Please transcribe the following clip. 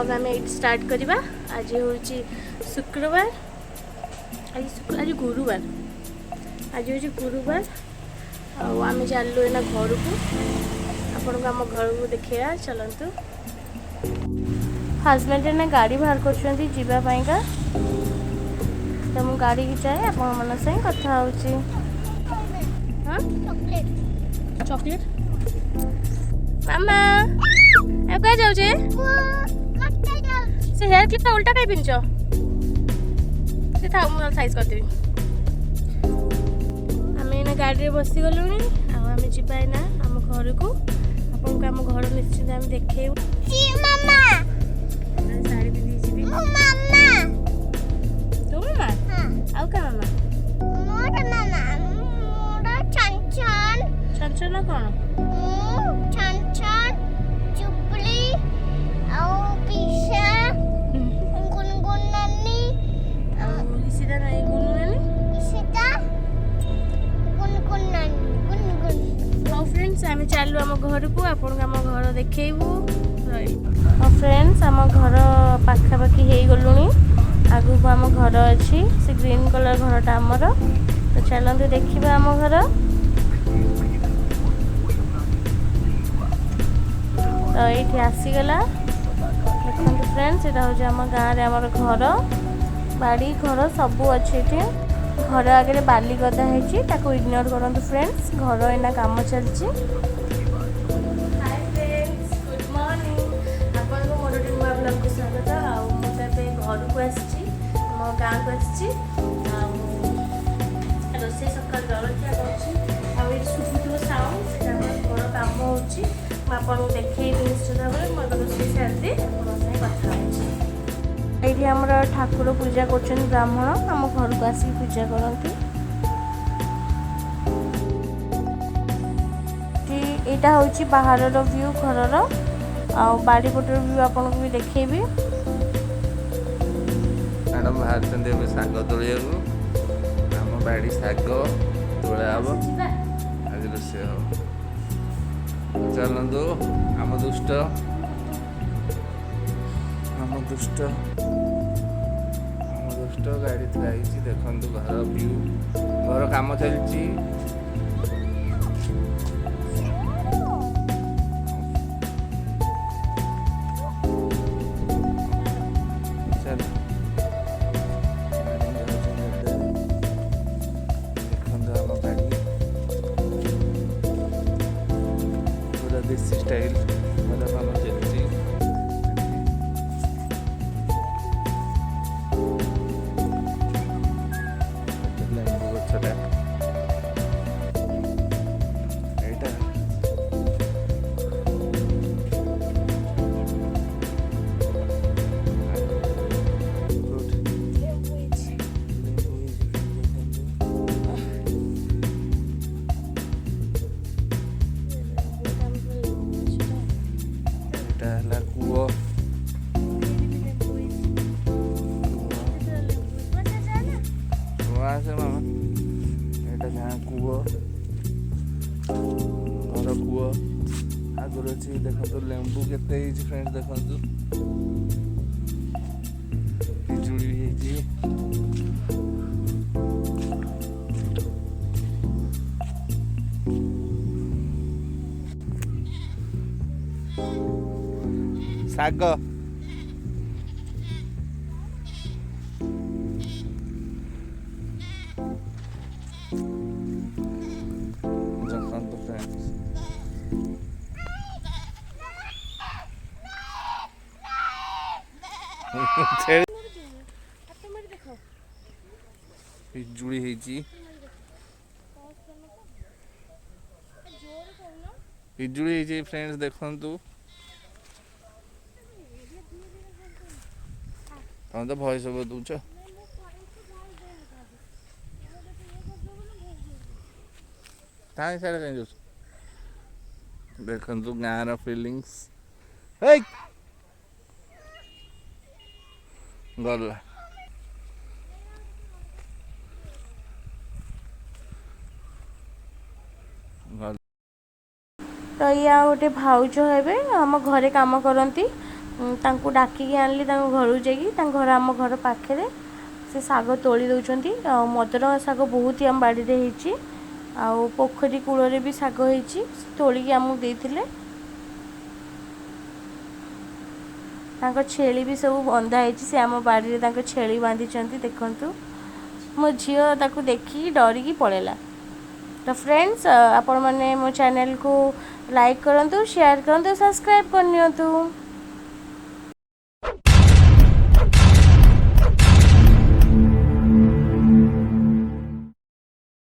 Blog आम ये start करवा। आज हूँ शुक्रवार, आज गुरुवार, आज हूँ गुरुवार। आम चलू एना घर को, आपन को आम घर को देखा। चलतु हजबैंड ने गाड़ी बाहर करवाई का, तो मुझे गाड़ी की जाए आपण मन से कथा होची। हाँ चॉकलेट मामा अब क्या जाऊ से हेयर क्लिप उल्टा कहीं पिंच से था मुझे साइज कर देवी। आम एना गाड़ी में बसी गलुनी, आम जाए ना आम घर को। आपको आम घर निश्चिंत आम देखेबू। साड़ी पिंधि जी तो मामा आउ का मामा छन ना कौन आम चलू आम घर को, आपन आम घर देखू। फ्रेंड्स आम घर पाखापाखि हो गलुनी, आगु को आम घर अच्छी से ग्रीन कलर घरटा आमर। तो चलते देखा आम घर। तो ये आसीगला देखो फ्रेंड्स, यहाँ हूँ आम गाँव आमर घर बाड़ी घर सब अच्छे। घर आगे बाली गदा है, इग्नोर करूँ फ्रेंड्स। घर एना काम चलती। Hi friends, good morning. आपन को मोर नुआ ब्लॉग को स्वागत। मुझे घर को आसी मो गाँव को आसी रोसे सकाल जलखिया कर शुभुव साउंड से घर कम होपन देखे निश्चित भाव में रोसे सारी कथा ये आम ठाकुर पूजा कर ब्राह्मण आम घर को आसिक पूजा करती। यहाँ हूँ बाहर व्यू घर बाड़ी पटर व्यू आपन को भी देखेबी। मैडम बाहर शाग तोलिया आम बाड़ी शाग तोड़ा हम आज रोषे हम। चलतु आम दुष्ट गाड़ी थी देखु घर व्यू, घर काम चलती। पूरा देसी स्टाइल वाला काम चलती। मामा यहाँ गाँ कूह घर कूह आगुरी अच्छी देखो लेंबू केते फ्रेंड्स देखो पिजुड़ी भी शाग पिजुड़ी पिजुड़ी फ्रेंड्स देखु तुम तो भय सब दौच देखु गाँव फिलिंग्स गला। तो या गोटे भाउज हे आम घरे काम करती। तांको डाकिकी आनली घर जाकि घर आम घर पाखे से साग तोली दौरान मदर साग बहुत ही आम बाड़ी में आउ पोखरी कूल भी साग होती तोलिकी आमको देते छेली भी सब बंधा से आम बाड़ी में छेली बांधी देखु मो झील ताकू देखी डरिकी पड़ेगा। तो फ्रेंड्स आपण मैंने मो चैनल को लाइक करूँ शेयर करूँ सब्सक्राइब करनी।